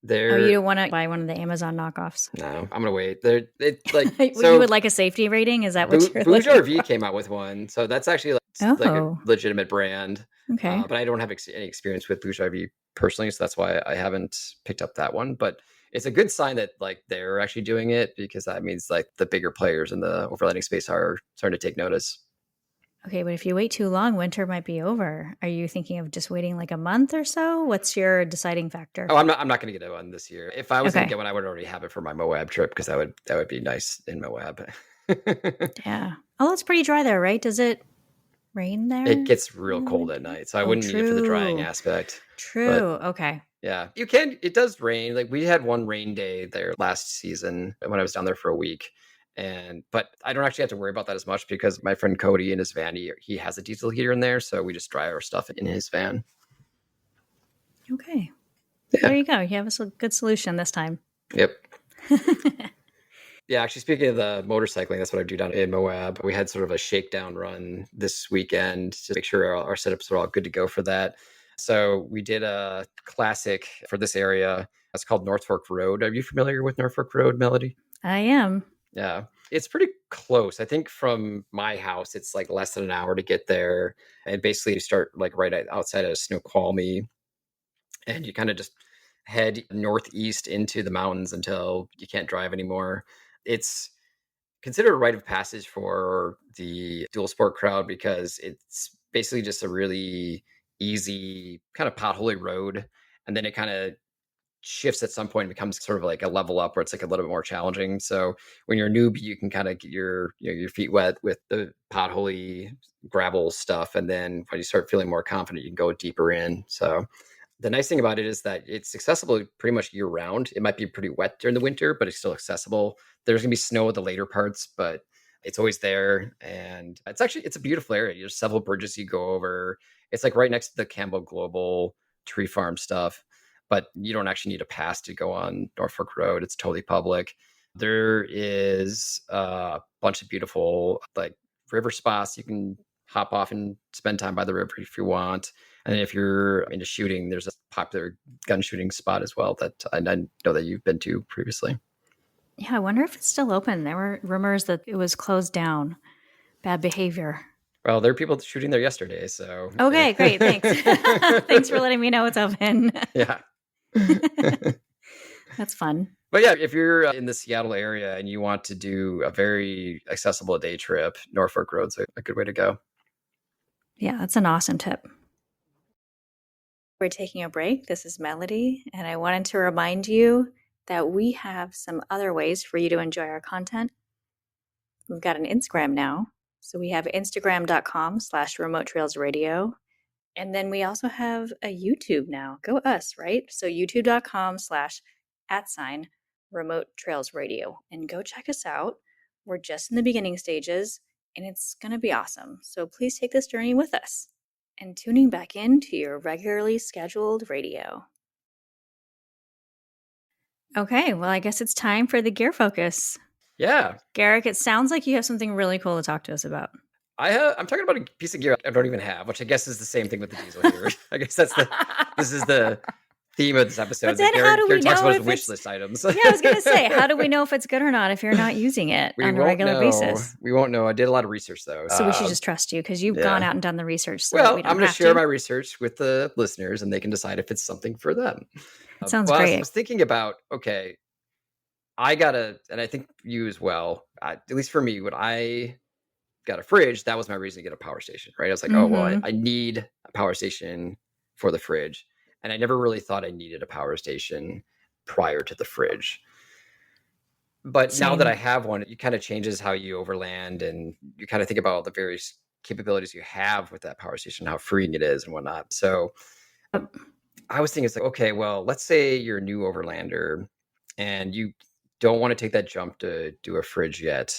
Speaker 1: you don't want to buy one of the Amazon knockoffs?
Speaker 2: No, I'm gonna wait. So
Speaker 1: you would like a safety rating? Is that what you're
Speaker 2: Bouge
Speaker 1: looking
Speaker 2: RV
Speaker 1: for?
Speaker 2: came out with one, so that's actually like a
Speaker 1: Oh,
Speaker 2: legitimate brand.
Speaker 1: okay.
Speaker 2: But I don't have any experience with Bouge RV personally, so that's why I haven't picked up that one. But it's a good sign that like they're actually doing it, because that means like the bigger players in the overlanding space are starting to take notice.
Speaker 1: Okay, but if you wait too long, winter might be over. Are you thinking of just waiting like a month or so? What's your deciding factor?
Speaker 2: Oh, I'm not going to get one this year. If I was going
Speaker 1: Okay.
Speaker 2: to get one, I would already have it for my Moab trip, because that would be nice in Moab.
Speaker 1: Yeah. Oh, it's pretty dry there, right? Does it rain there?
Speaker 2: It gets real cold at night, so I wouldn't need it for the drying aspect.
Speaker 1: True.
Speaker 2: But
Speaker 1: Okay.
Speaker 2: yeah, it does rain. Like we had one rain day there last season when I was down there for a week. But I don't actually have to worry about that as much, because my friend Cody in his van, he has a diesel heater in there, so we just dry our stuff in his van.
Speaker 1: Okay.
Speaker 2: Yeah.
Speaker 1: There you go. You have a good solution this time.
Speaker 2: Yep. Yeah, actually, speaking of the motorcycling, that's what I do down in Moab. We had sort of a shakedown run this weekend to make sure our setups are all good to go for that. So we did a classic for this area. It's called North Fork Road. Are you familiar with North Fork Road, Melody?
Speaker 1: I am.
Speaker 2: Yeah, it's pretty close. I think from my house, it's like less than an hour to get there. And basically, you start like right outside of Snoqualmie, and you kind of just head northeast into the mountains until you can't drive anymore. It's considered a rite of passage for the dual sport crowd, because it's basically just a really easy kind of potholy road. And then it kind of shifts at some point and becomes sort of like a level up where it's like a little bit more challenging. So when you're a newbie, you can kind of get your feet wet with the potholy gravel stuff. And then when you start feeling more confident, you can go deeper in. So the nice thing about it is that it's accessible pretty much year round. It might be pretty wet during the winter, but it's still accessible. There's going to be snow at the later parts, but it's always there. And it's a beautiful area. There's several bridges you go over. It's like right next to the Campbell Global tree farm stuff, but you don't actually need a pass to go on Norfolk Road. It's totally public. There is a bunch of beautiful like river spots. You can hop off and spend time by the river if you want. And if you're into shooting, there's a popular gun shooting spot as well that I know that you've been to previously.
Speaker 1: Yeah, I wonder if it's still open. There were rumors that it was closed down. Bad behavior.
Speaker 2: Well, there were people shooting there yesterday, so.
Speaker 1: Okay, great. Thanks. Thanks for letting me know it's open.
Speaker 2: Yeah.
Speaker 1: That's fun.
Speaker 2: But yeah, if you're in the Seattle area and you want to do a very accessible day trip, Norfolk Road's a good way to go.
Speaker 1: Yeah, that's an awesome tip. We're taking a break. This is Melody, and I wanted to remind you that we have some other ways for you to enjoy our content. We've got an Instagram now. So we have Instagram.com/Remote Trails Radio. And then we also have a YouTube now. Go us, right? So YouTube.com/@Remote Trails Radio. And go check us out. We're just in the beginning stages, and it's going to be awesome. So please take this journey with us and tuning back in to your regularly scheduled radio. Okay, well, I guess it's time for the gear focus.
Speaker 2: Yeah.
Speaker 1: Garrick, it sounds like you have something really cool to talk to us about.
Speaker 2: I'm talking about a piece of gear I don't even have, which I guess is the same thing with the diesel here. I guess this is the theme of this episode.
Speaker 1: But then how do we know
Speaker 2: talks about
Speaker 1: if
Speaker 2: his wish list items.
Speaker 1: Yeah, I was going to say, how do we know if it's good or not if you're not using it on a regular basis?
Speaker 2: We won't know. I did a lot of research, though.
Speaker 1: So we should just trust you because you've gone out and done the research. So
Speaker 2: well, I'm going to share my research with the listeners, and they can decide if it's something for them.
Speaker 1: That sounds great.
Speaker 2: I was thinking about, okay, and I think you as well, at least for me, when I got a fridge, that was my reason to get a power station, right? I was like, oh, well, I need a power station for the fridge. And I never really thought I needed a power station prior to the fridge. But now that I have one, it kind of changes how you overland, and you kind of think about all the various capabilities you have with that power station, how freeing it is and whatnot. So I was thinking, it's like, okay, well, let's say you're a new overlander and you don't want to take that jump to do a fridge yet,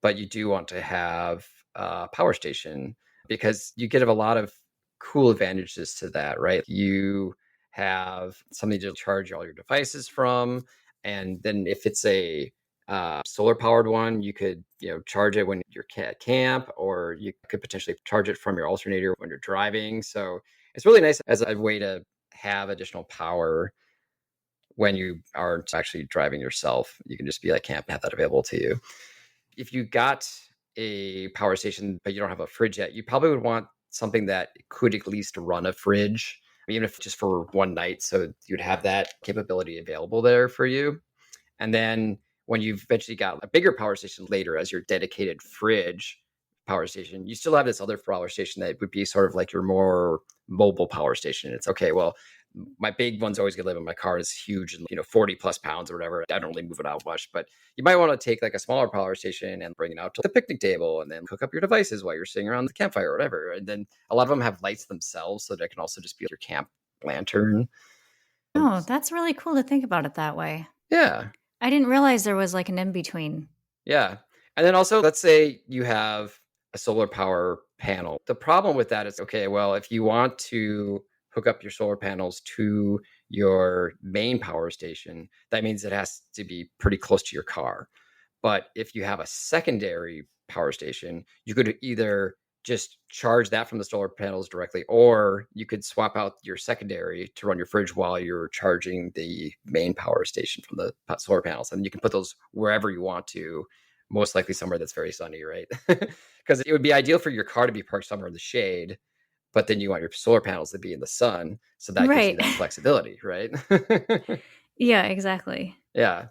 Speaker 2: but you do want to have a power station, because you get a lot of cool advantages to that, right? You have something to charge all your devices from. And then if it's a solar powered one, you could charge it when you're at camp, or you could potentially charge it from your alternator when you're driving. So it's really nice as a way to have additional power. when you aren't actually driving yourself. You can just be like camp and have that available to you. If you got a power station, but you don't have a fridge yet, you probably would want something that could at least run a fridge, even if just for one night. So you'd have that capability available there for you. And then when you've eventually got a bigger power station later as your dedicated fridge power station, you still have this other power station that would be sort of like your more mobile power station. It's okay, well, my big one's always going to live in my car is huge, 40 plus pounds or whatever. I don't really move it out much, but you might want to take like a smaller power station and bring it out to the picnic table and then hook up your devices while you're sitting around the campfire or whatever. And then a lot of them have lights themselves, so that can also just be your camp lantern.
Speaker 1: Oh, that's really cool to think about it that way.
Speaker 2: Yeah.
Speaker 1: I didn't realize there was like an in-between.
Speaker 2: Yeah. And then also, let's say you have a solar power panel. The problem with that is, okay, well, if you want to hook up your solar panels to your main power station, that means it has to be pretty close to your car. But if you have a secondary power station, you could either just charge that from the solar panels directly, or you could swap out your secondary to run your fridge while you're charging the main power station from the solar panels. And you can put those wherever you want to, most likely somewhere that's very sunny, right? Because it would be ideal for your car to be parked somewhere in the shade, but then you want your solar panels to be in the sun. So that gives you that flexibility, right?
Speaker 1: Yeah, exactly.
Speaker 2: Yeah.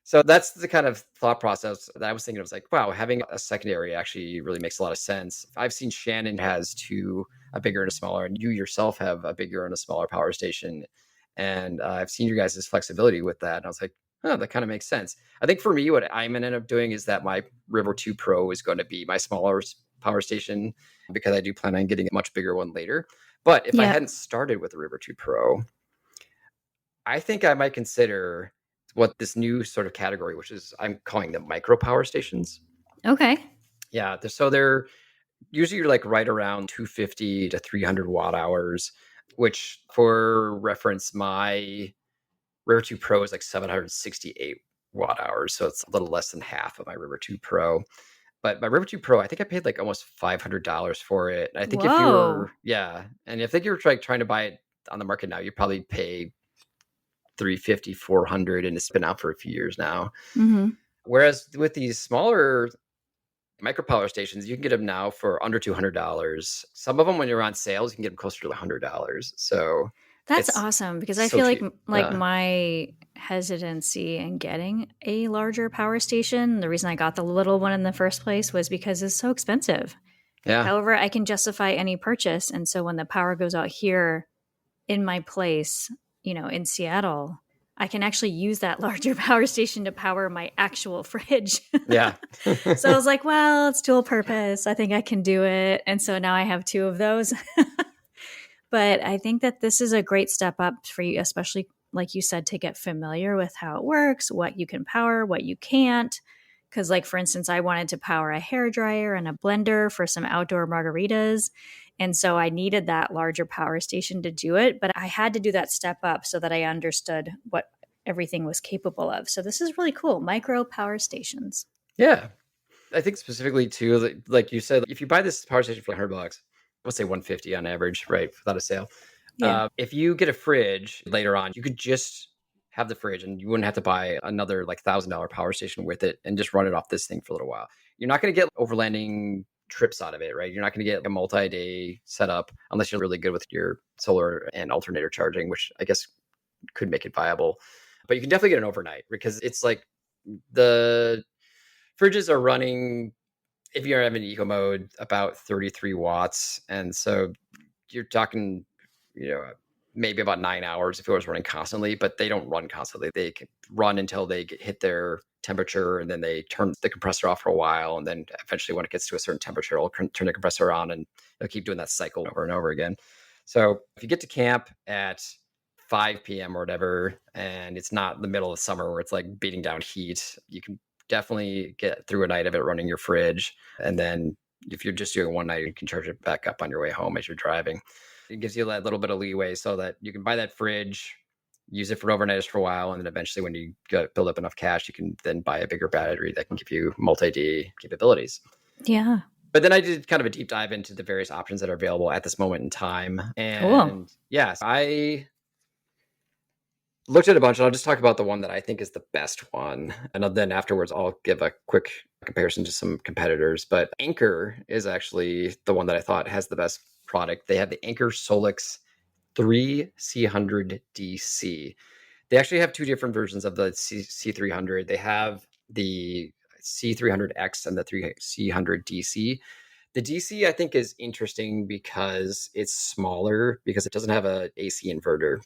Speaker 2: So that's the kind of thought process that I was thinking. I was like, wow, having a secondary actually really makes a lot of sense. I've seen Shannon has two, a bigger and a smaller, and you yourself have a bigger and a smaller power station. And I've seen your guys' flexibility with that. And I was like, oh, that kind of makes sense. I think for me, what I'm going to end up doing is that my River 2 Pro is going to be my smaller power station, because I do plan on getting a much bigger one later. But if I hadn't started with the River 2 Pro, I think I might consider what this new sort of category, which is I'm calling them micro power stations.
Speaker 1: Okay.
Speaker 2: Yeah. So they're usually like right around 250 to 300 watt hours, which for reference, my River 2 Pro is like 768 watt hours. So it's a little less than half of my River 2 Pro. But my River 2 Pro, I think I paid like almost $500 for it. I think if you're, and I think you're trying to buy it on the market now, you probably pay $350, $400, and it's been out for a few years now.
Speaker 1: Mm-hmm.
Speaker 2: Whereas with these smaller micro power stations, you can get them now for under $200. Some of them, when you're on sales, you can get them closer to $100. So
Speaker 1: that's awesome, because I feel like my hesitancy in getting a larger power station, the reason I got the little one in the first place was because it's so expensive.
Speaker 2: Yeah.
Speaker 1: However, I can justify any purchase. And so when the power goes out here in my place, in Seattle, I can actually use that larger power station to power my actual fridge.
Speaker 2: Yeah.
Speaker 1: So I was like, well, it's dual purpose. I think I can do it. And so now I have two of those. But I think that this is a great step up for you, especially like you said, to get familiar with how it works, what you can power, what you can't. Because like, for instance, I wanted to power a hairdryer and a blender for some outdoor margaritas. And so I needed that larger power station to do it. But I had to do that step up so that I understood what everything was capable of. So this is really cool. Micro power stations.
Speaker 2: Yeah. I think specifically too, like you said, if you buy this power station for $100, let's say 150 on average, right, without a sale. Yeah. If you get a fridge later on, you could just have the fridge and you wouldn't have to buy another like $1,000 power station with it and just run it off this thing for a little while. You're not going to get overlanding trips out of it, right? You're not going to get a multi-day setup unless you're really good with your solar and alternator charging, which I guess could make it viable. But you can definitely get an overnight, because it's like the fridges are running, if you're having eco mode, about 33 watts. And so you're talking, maybe about 9 hours if it was running constantly, but they don't run constantly. They can run until they hit their temperature, and then they turn the compressor off for a while. And then eventually when it gets to a certain temperature, it'll turn the compressor on, and they'll keep doing that cycle over and over again. So if you get to camp at 5 p.m. or whatever, and it's not the middle of summer where it's like beating down heat, you can definitely get through a night of it running your fridge. And then if you're just doing one night, you can charge it back up on your way home as you're driving. It gives you that little bit of leeway so that you can buy that fridge, use it for overnighters for a while, and then eventually when you build up enough cash, you can then buy a bigger battery that can give you multi-day capabilities.
Speaker 1: Yeah.
Speaker 2: But then I did kind of a deep dive into the various options that are available at this moment in time. And
Speaker 1: cool.
Speaker 2: Yes, I looked at a bunch, and I'll just talk about the one that I think is the best one. And then afterwards, I'll give a quick comparison to some competitors. But Anker is actually the one that I thought has the best product. They have the Anker Solix C300 DC. They actually have two different versions of the C300. They have the C300X and the C300 DC. The DC, I think, is interesting because it's smaller, because it doesn't have an AC inverter.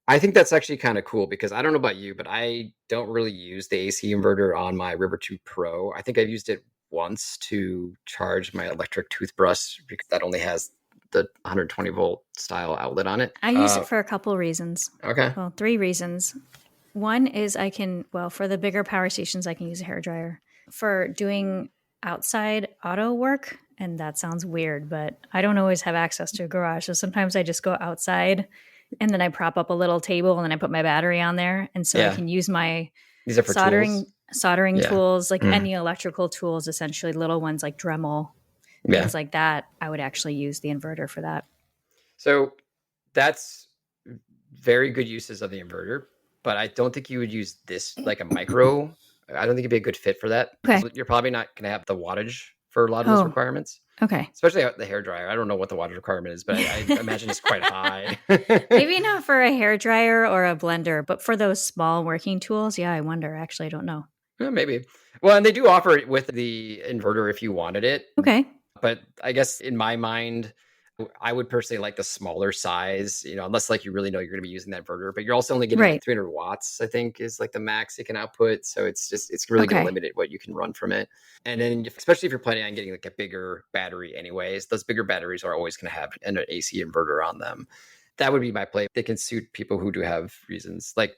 Speaker 2: I think that's actually kind of cool, because I don't know about you, but I don't really use the AC inverter on my River 2 Pro. I think I've used it once to charge my electric toothbrush, because that only has the 120 volt style outlet on it.
Speaker 1: I use it for a couple reasons.
Speaker 2: Okay.
Speaker 1: Well, 3 reasons. One is for the bigger power stations, I can use a hairdryer. For doing outside auto work, and that sounds weird, but I don't always have access to a garage. So sometimes I just go outside and then I prop up a little table and then I put my battery on there. And so I can use my
Speaker 2: These are for
Speaker 1: soldering tools, like any electrical tools, essentially little ones like Dremel, things like that. I would actually use the inverter for that.
Speaker 2: So that's very good uses of the inverter, but I don't think you would use this like a micro. I don't think it'd be a good fit for that.
Speaker 1: Okay.
Speaker 2: You're probably not going to have the wattage for a lot of those requirements.
Speaker 1: Okay.
Speaker 2: Especially the hairdryer. I don't know what the wattage requirement is, but I imagine it's quite high.
Speaker 1: Maybe not for a hairdryer or a blender, but for those small working tools, I wonder. Actually, I don't know.
Speaker 2: Maybe. Well, and they do offer it with the inverter if you wanted it.
Speaker 1: Okay.
Speaker 2: But I guess in my mind, I would personally like the smaller size, unless like you really know you're going to be using that inverter, but you're also only getting like 300 watts, I think, is like the max it can output. So it's really going to limit what you can run from it. And then especially if you're planning on getting like a bigger battery anyways, those bigger batteries are always going to have an AC inverter on them. That would be my play. They can suit people who do have reasons. Like,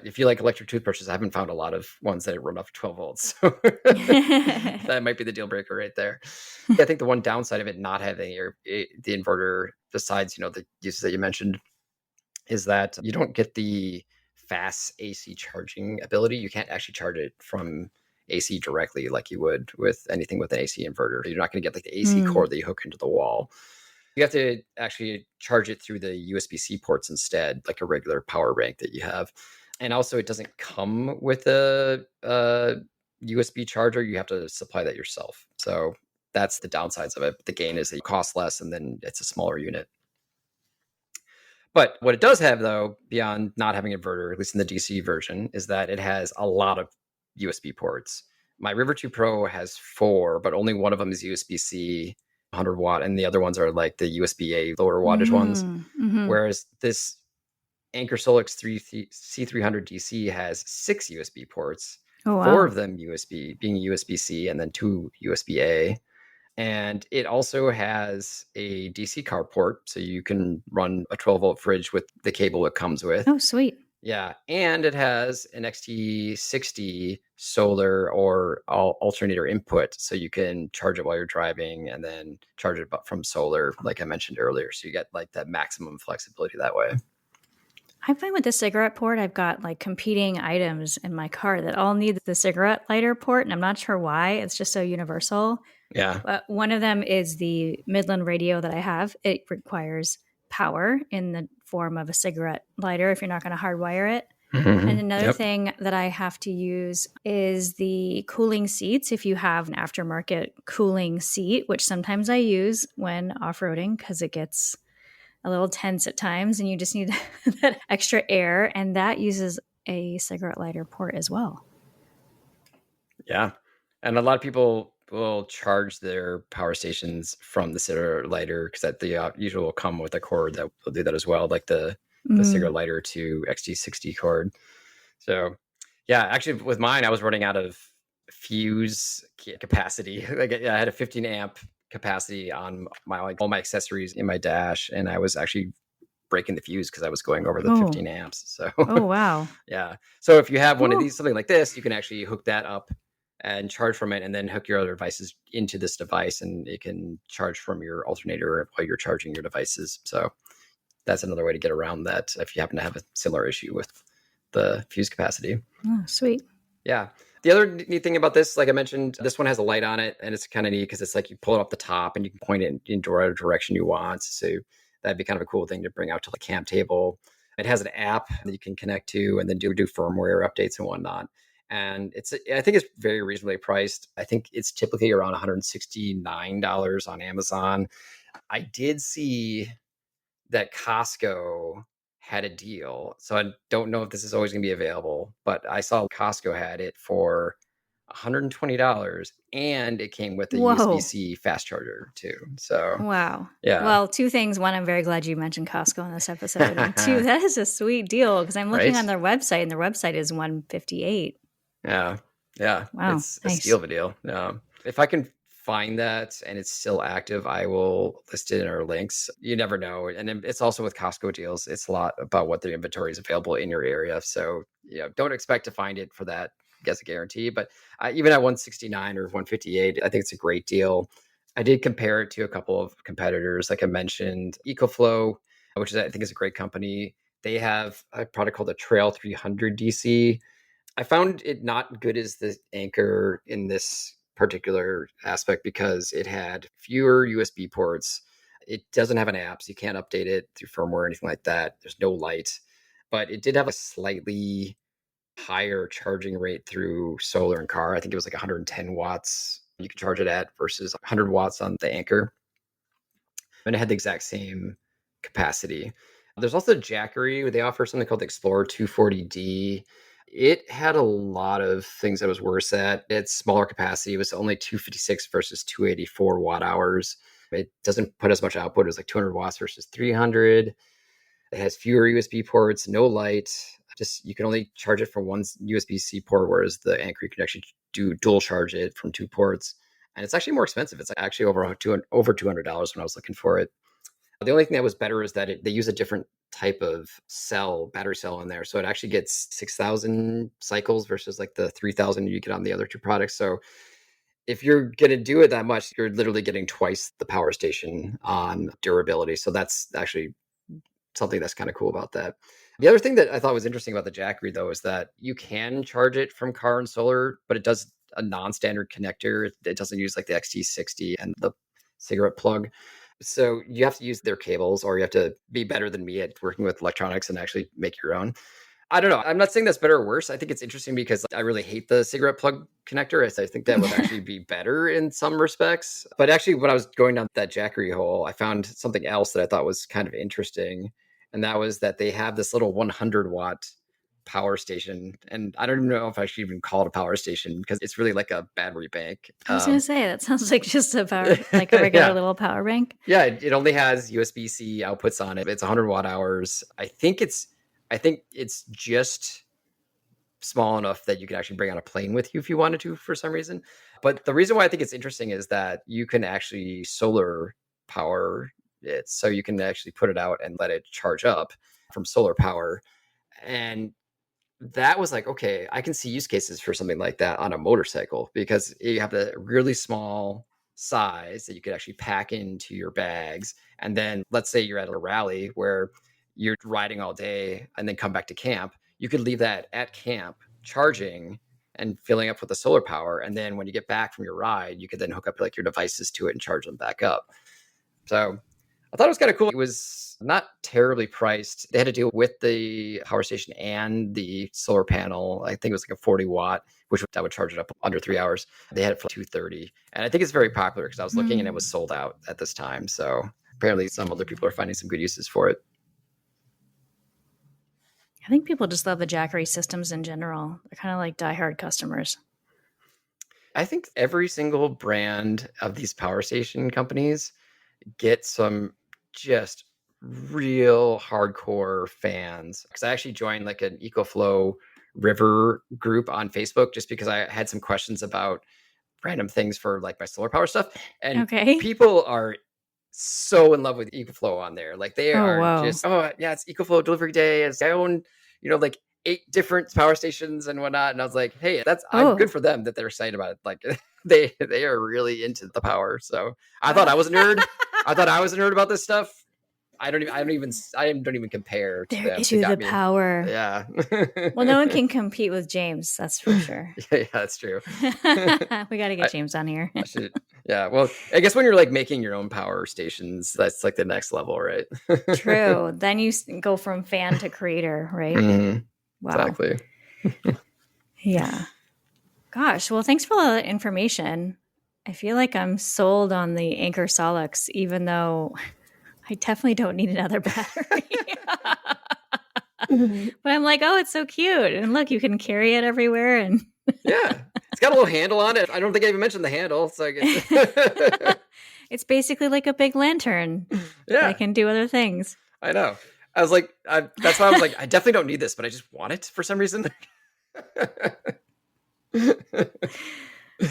Speaker 2: if you like electric toothbrushes, I haven't found a lot of ones that run off 12 volts. So that might be the deal breaker right there. I think the one downside of it not having the inverter, besides, the uses that you mentioned, is that you don't get the fast AC charging ability. You can't actually charge it from AC directly like you would with anything with an AC inverter. You're not going to get like the AC cord that you hook into the wall. You have to actually charge it through the USB-C ports instead, like a regular power bank that you have. And also, it doesn't come with a USB charger. You have to supply that yourself. So that's the downsides of it. The gain is that it costs less, and then it's a smaller unit. But what it does have, though, beyond not having an inverter, at least in the DC version, is that it has a lot of USB ports. My River 2 Pro has 4, but only one of them is USB-C 100 watt, and the other ones are like the USB-A lower wattage ones. Whereas this Anker Solix C300 DC has 6 USB ports, 4 of them being USB-C and then 2 USB-A. And it also has a DC car port, so you can run a 12-volt fridge with the cable it comes with.
Speaker 1: Oh, sweet.
Speaker 2: Yeah, and it has an XT60 solar or alternator input, so you can charge it while you're driving and then charge it from solar, like I mentioned earlier. So you get like that maximum flexibility that way.
Speaker 1: I find with the cigarette port, I've got like competing items in my car that all need the cigarette lighter port, and I'm not sure why. It's just so universal.
Speaker 2: Yeah.
Speaker 1: But one of them is the Midland radio that I have. It requires power in the form of a cigarette lighter if you're not going to hardwire it. And another thing that I have to use is the cooling seats. If you have an aftermarket cooling seat, which sometimes I use when off-roading because it gets a little tense at times and you just need that extra air, and that uses a cigarette lighter port as well.
Speaker 2: Yeah. And a lot of people will charge their power stations from the cigarette lighter because that the usually will come with a cord that will do that as well, like the cigarette lighter to XT60 cord. So yeah, actually with mine, I was running out of fuse capacity. Like I had a 15 amp capacity on all my accessories in my dash, and I was actually breaking the fuse because I was going over the 15 amps. So
Speaker 1: wow.
Speaker 2: Yeah. So if you have one of these, something like this, you can actually hook that up and charge from it, and then hook your other devices into this device, and it can charge from your alternator while you're charging your devices. So that's another way to get around that if you happen to have a similar issue with the fuse capacity.
Speaker 1: Oh, sweet.
Speaker 2: Yeah. The other neat thing about this, like I mentioned, this one has a light on it, and it's kind of neat because it's like you pull it up the top and you can point it in whatever direction you want. So that'd be kind of a cool thing to bring out to the camp table. It has an app that you can connect to and then do firmware updates and whatnot. And I think it's very reasonably priced. I think it's typically around $169 on Amazon. I did see that Costco had a deal. So I don't know if this is always going to be available, but I saw Costco had it for $120 and it came with a
Speaker 1: Whoa.
Speaker 2: USB-C fast charger too. So
Speaker 1: wow.
Speaker 2: yeah.
Speaker 1: Well, two things. One, I'm very glad you mentioned Costco in this episode. And two, that is a sweet deal because I'm looking on their website and their website is $158.
Speaker 2: Yeah. Yeah.
Speaker 1: Wow.
Speaker 2: It's a steal of a deal. If I can find that and it's still active, I will list it in our links. You never know. And it's also with Costco deals. It's a lot about what their inventory is available in your area. So, don't expect to find it for that as a guarantee. But even at 169 or 158, I think it's a great deal. I did compare it to a couple of competitors. Like I mentioned, EcoFlow, which I think is a great company. They have a product called the Trail 300 DC. I found it not good as the Anker in this particular aspect because it had fewer USB ports. It doesn't have an app, so you can't update it through firmware or anything like that. There's no light, but it did have a slightly higher charging rate through solar and car. I think it was like 110 watts you could charge it at versus 100 watts on the Anker. And it had the exact same capacity. There's also Jackery. They offer something called the Explorer 240D. It had a lot of things that was worse at. Its smaller capacity. It was only 256 versus 284 watt hours. It doesn't put as much output. It was like 200 watts versus 300. It has fewer USB ports, no light. You can only charge it from one USB-C port, whereas the Anker you can actually do dual charge it from two ports. And it's actually more expensive. It's actually over $200 when I was looking for it. The only thing that was better is that they use a different type of battery cell in there. So it actually gets 6,000 cycles versus like the 3,000 you get on the other two products. So if you're going to do it that much, you're literally getting twice the power station on durability. So that's actually something that's kind of cool about that. The other thing that I thought was interesting about the Jackery, though, is that you can charge it from car and solar, but it does a non-standard connector. It doesn't use like the XT60 and the cigarette plug. So you have to use their cables, or you have to be better than me at working with electronics and actually make your own. I don't know. I'm not saying that's better or worse. I think it's interesting because I really hate the cigarette plug connector. I think that would actually be better in some respects. But actually, when I was going down that Jackery hole, I found something else that I thought was kind of interesting. And that was that they have this little 100 watt power station. And I don't even know if I should even call it a power station because it's really like a battery bank.
Speaker 1: I was going to say, that sounds like just a power, like a regular little power bank.
Speaker 2: Yeah, it only has USB-C outputs on it. It's 100 watt hours. I think it's just small enough that you could actually bring on a plane with you if you wanted to for some reason. But the reason why I think it's interesting is that you can actually solar power it. So you can actually put it out and let it charge up from solar power. And that was like, okay, I can see use cases for something like that on a motorcycle because you have the really small size that you could actually pack into your bags. And then let's say you're at a rally where you're riding all day and then come back to camp. You could leave that at camp charging and filling up with the solar power. And then when you get back from your ride, you could then hook up like your devices to it and charge them back up. So I thought it was kind of cool. It was not terribly priced. They had to deal with the power station and the solar panel. I think it was like a 40 watt, that would charge it up under 3 hours. They had it for $230. And I think it's very popular because I was looking and it was sold out at this time. So apparently some other people are finding some good uses for it.
Speaker 1: I think people just love the Jackery systems in general. They're kind of like diehard customers.
Speaker 2: I think every single brand of these power station companies get some just real hardcore fans. Because I actually joined like an EcoFlow river group on Facebook just because I had some questions about random things for like my solar power stuff. And people are so in love with EcoFlow on there. Like they are just, it's EcoFlow delivery day. I own, like 8 different power stations and whatnot. And I was like, hey, I'm good for them that they're excited about it. Like they are really into the power. So I thought I was a nerd. I thought I was a nerd about this stuff. I don't even compare to
Speaker 1: There
Speaker 2: them.
Speaker 1: is
Speaker 2: They
Speaker 1: you
Speaker 2: got
Speaker 1: the
Speaker 2: me.
Speaker 1: power.
Speaker 2: Yeah.
Speaker 1: Well, no one can compete with James, that's for sure.
Speaker 2: Yeah, that's true.
Speaker 1: We got to get
Speaker 2: I,
Speaker 1: James on here.
Speaker 2: I should. Yeah. Well, I guess when you're like making your own power stations, that's like the next level, right?
Speaker 1: True. Then you go from fan to creator, right?
Speaker 2: Mhm.
Speaker 1: Wow.
Speaker 2: Exactly.
Speaker 1: Yeah. Gosh. Well, thanks for all the information. I feel like I'm sold on the Anker Solix, even though I definitely don't need another battery. But I'm like, oh, it's so cute. And look, you can carry it everywhere. And
Speaker 2: Yeah. It's got a little handle on it. I don't think I even mentioned the handle. So I guess.
Speaker 1: it's basically like a big lantern
Speaker 2: Yeah.
Speaker 1: that can do other things.
Speaker 2: I know. I was like, that's why I was like, I definitely don't need this, but I just want it for some reason.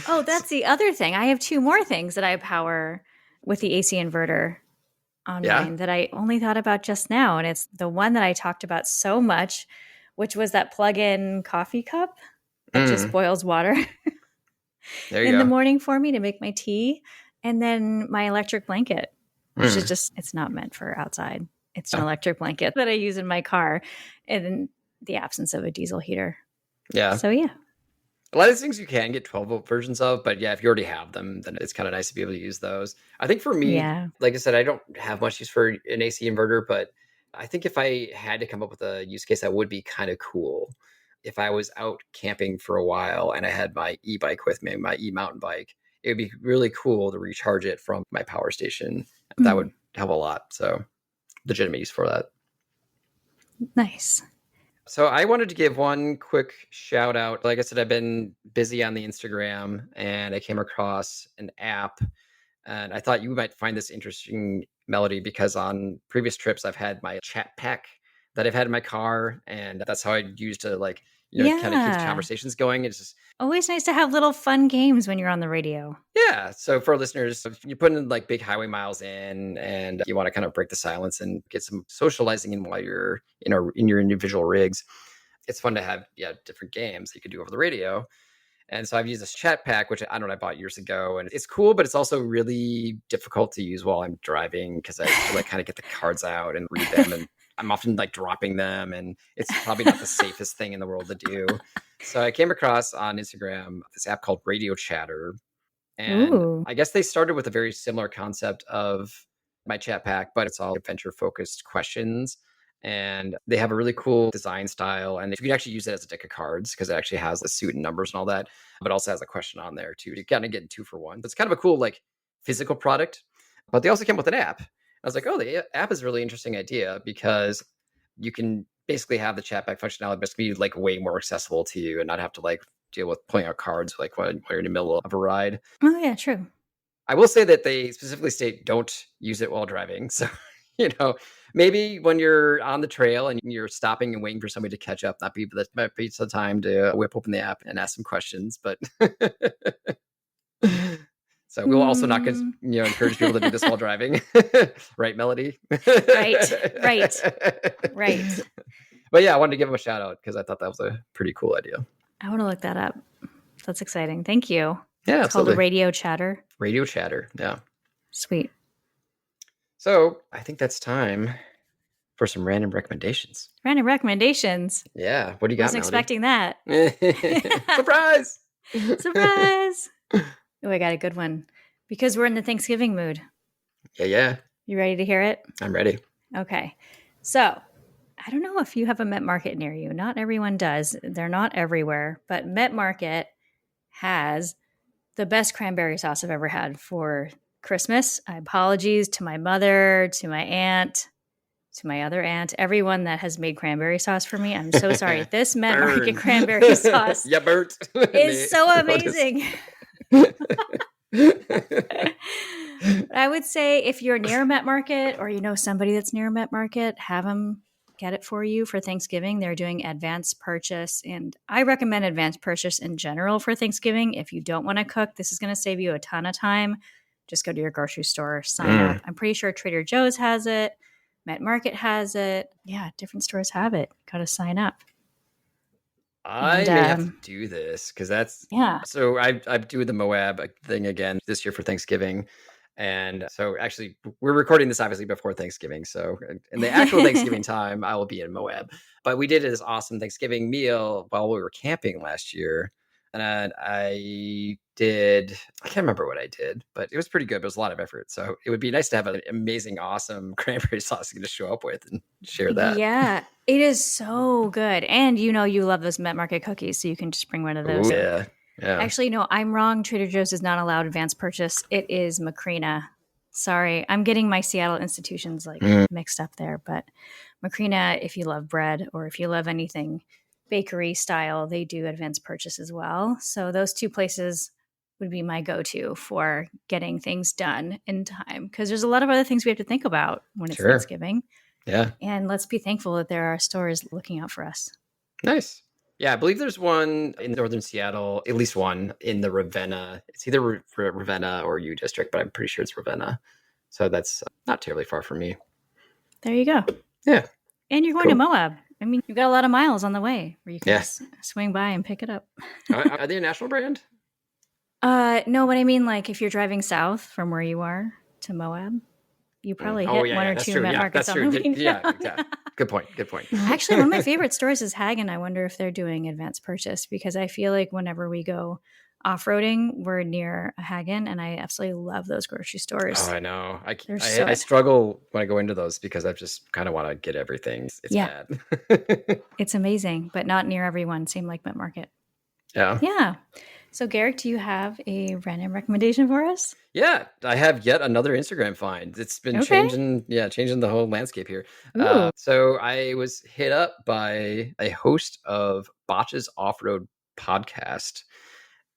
Speaker 1: Oh, that's the other thing. I have two more things that I power with the AC inverter on mine that I only thought about just now. And it's the one that I talked about so much, which was that plug-in coffee cup that just boils water in the morning for me to make my tea. And then my electric blanket, which is just, it's not meant for outside. It's an electric blanket that I use in my car in the absence of a diesel heater.
Speaker 2: Yeah.
Speaker 1: So yeah.
Speaker 2: A lot of these things you can get 12-volt versions of, but yeah, if you already have them, then it's kind of nice to be able to use those. I think for me, like I said, I don't have much use for an AC inverter, but I think if I had to come up with a use case that would be kind of cool, if I was out camping for a while and I had my e-bike with me, my e-mountain bike, it would be really cool to recharge it from my power station. That would help a lot. So legitimate use for that.
Speaker 1: Nice.
Speaker 2: So I wanted to give one quick shout out. Like I said, I've been busy on the Instagram and I came across an app and I thought you might find this interesting, Melody, because on previous trips, I've had my chat pack that I've had in my car and that's how I used to like, kind of keep the conversations going. It's just
Speaker 1: always nice to have little fun games when you're on the radio.
Speaker 2: Yeah. So for listeners, if you're putting like big highway miles in and you want to kind of break the silence and get some socializing in while you're in your individual rigs, it's fun to have different games that you could do over the radio. And so I've used this chat pack, which I bought years ago, and it's cool, but it's also really difficult to use while I'm driving because I have to like kind of get the cards out and read them, and I'm often like dropping them, and it's probably not the safest thing in the world to do. So I came across on Instagram this app called Radio Chatter. And I guess they started with a very similar concept of my chat pack, but it's all adventure focused questions. And they have a really cool design style. And you can actually use it as a deck of cards because it actually has the suit and numbers and all that, but also has a question on there too to kind of get 2 for 1. It's kind of a cool like physical product, but they also came with an app. I was like, oh, the app is a really interesting idea because you can basically have the chat back functionality, but it's be like way more accessible to you and not have to like deal with pulling out cards like when you're in the middle of a ride.
Speaker 1: Oh yeah, true. I
Speaker 2: will say that they specifically state don't use it while driving. So, maybe when you're on the trail and you're stopping and waiting for somebody to catch up, that might be the time to whip open the app and ask some questions. But so we'll also not encourage people to do this while driving. Right, Melody?
Speaker 1: Right.
Speaker 2: But yeah, I wanted to give them a shout out because I thought that was a pretty cool idea.
Speaker 1: I want to look that up. That's exciting. Thank you.
Speaker 2: Yeah,
Speaker 1: it's called a Radio Chatter.
Speaker 2: Radio Chatter. Yeah.
Speaker 1: Sweet.
Speaker 2: So I think that's time for some random recommendations.
Speaker 1: Random recommendations?
Speaker 2: Yeah. What do you got,
Speaker 1: I wasn't expecting that.
Speaker 2: Surprise!
Speaker 1: Surprise! Oh, I got a good one. Because we're in the Thanksgiving mood.
Speaker 2: Yeah.
Speaker 1: You ready to hear it?
Speaker 2: I'm ready.
Speaker 1: Okay. So I don't know if you have a Met Market near you. Not everyone does. They're not everywhere. But Met Market has the best cranberry sauce I've ever had for Christmas. Apologies to my mother, to my aunt, to my other aunt, everyone that has made cranberry sauce for me. I'm so sorry. This Met Market cranberry sauce
Speaker 2: Bert.
Speaker 1: is so amazing. I would say if you're near a Met Market or you know somebody that's near a Met Market, have them get it for you for Thanksgiving. They're doing advanced purchase, and I recommend advanced purchase in general for Thanksgiving. If you don't want to cook, this is going to save you a ton of time. Just go to your grocery store, sign up. I'm pretty sure Trader Joe's has it. Met Market has it. Yeah, different stores have it. Got to sign up.
Speaker 2: I may have to do this because that's
Speaker 1: yeah.
Speaker 2: So I do the Moab thing again this year for Thanksgiving. And so actually, we're recording this obviously before Thanksgiving. So in the actual Thanksgiving time, I will be in Moab. But we did this awesome Thanksgiving meal while we were camping last year. And I can't remember what I did, but it was pretty good. But it was a lot of effort. So it would be nice to have an amazing, awesome cranberry sauce you can just show up with and share that.
Speaker 1: Yeah, it is so good. And you love those Met Market cookies, so you can just bring one of those.
Speaker 2: Ooh, yeah. Yeah.
Speaker 1: Actually, no, I'm wrong. Trader Joe's is not allowed advance purchase. It is Macrina. Sorry, I'm getting my Seattle institutions mixed up there. But Macrina, if you love bread or if you love anything bakery style, they do advance purchase as well. So those two places would be my go-to for getting things done in time, because there's a lot of other things we have to think about when it's Thanksgiving.
Speaker 2: Yeah.
Speaker 1: And let's be thankful that there are stores looking out for us.
Speaker 2: Nice. Yeah, I believe there's one in northern Seattle, at least one in the Ravenna. It's either Ravenna or U District, but I'm pretty sure it's Ravenna. So that's not terribly far from me.
Speaker 1: There you go.
Speaker 2: Yeah.
Speaker 1: And you're going to Moab. I mean, you've got a lot of miles on the way where you can just swing by and pick it up.
Speaker 2: Are they a national brand?
Speaker 1: No, but I mean, if you're driving south from where you are to Moab, you probably hit one or two Met Markets on the way down.
Speaker 2: Yeah. Good point.
Speaker 1: Actually, one of my favorite stores is Hagen. I wonder if they're doing advance purchase, because I feel like whenever we go off-roading, we're near a Hagen, and I absolutely love those grocery stores.
Speaker 2: Oh, I know. I struggle when I go into those because I just kind of want to get everything. It's bad.
Speaker 1: It's amazing, but not near everyone. Same like Met Market.
Speaker 2: Yeah.
Speaker 1: Yeah. So, Garrick, do you have a random recommendation for us?
Speaker 2: Yeah, I have yet another Instagram find. It's been changing the whole landscape here. So I was hit up by a host of Botches Offroad Podcast.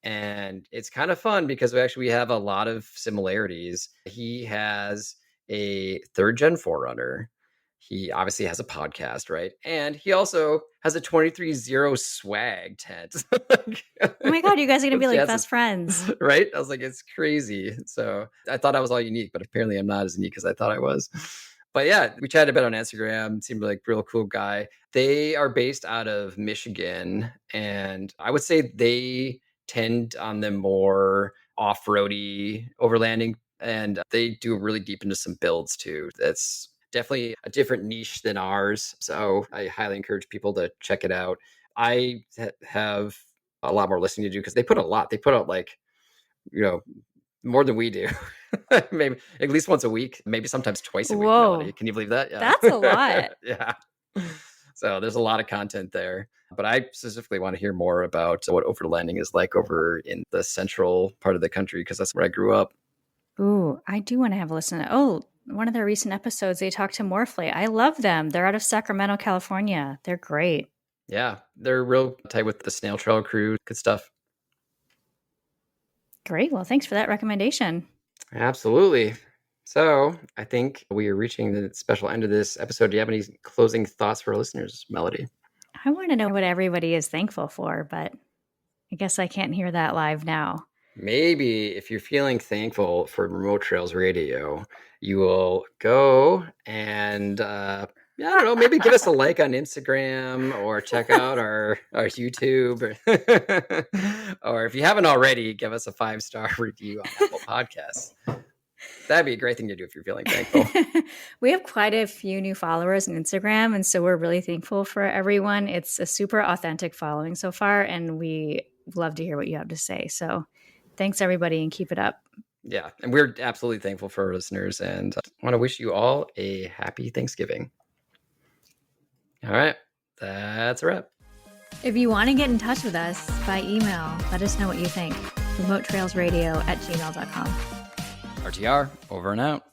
Speaker 2: And it's kind of fun because we have a lot of similarities. He has a third gen 4Runner. He obviously has a podcast, right? And he also has a 23-0 swag tent.
Speaker 1: Oh my God, you guys are going to be best friends.
Speaker 2: Right? I was like, it's crazy. So I thought I was all unique, but apparently I'm not as unique as I thought I was. But yeah, we chatted a bit on Instagram. Seemed like a real cool guy. They are based out of Michigan. And I would say they tend on the more off-roady overlanding. And they do really deep into some builds too. That's definitely a different niche than ours. So I highly encourage people to check it out. I have a lot more listening to do because they put out more than we do. Maybe at least once a week, maybe sometimes twice a week. Melody. Can you believe that? Yeah.
Speaker 1: That's a lot.
Speaker 2: Yeah. So there's a lot of content there. But I specifically want to hear more about what overlanding is like over in the central part of the country, because that's where I grew up.
Speaker 1: Ooh, I do want to have a listen. Oh, one of their recent episodes, they talked to Morphley. I love them. They're out of Sacramento, California. They're great.
Speaker 2: Yeah, they're real tight with the Snail Trail crew. Good stuff.
Speaker 1: Great. Well, thanks for that recommendation.
Speaker 2: Absolutely. So I think we are reaching the special end of this episode. Do you have any closing thoughts for our listeners, Melody?
Speaker 1: I want to know what everybody is thankful for, but I guess I can't hear that live now.
Speaker 2: Maybe if you're feeling thankful for Remote Trails Radio, you will go and, I don't know, maybe give us a like on Instagram or check out our YouTube. Or if you haven't already, give us a 5-star review on Apple Podcasts. That'd be a great thing to do if you're feeling thankful.
Speaker 1: We have quite a few new followers on Instagram, and so we're really thankful for everyone. It's a super authentic following so far, and we love to hear what you have to say. So thanks, everybody, and keep it up.
Speaker 2: Yeah, and we're absolutely thankful for our listeners, and I want to wish you all a happy Thanksgiving. All right, that's a wrap.
Speaker 1: If you want to get in touch with us by email, let us know what you think. remotetrailsradio@gmail.com.
Speaker 2: RTR, over and out.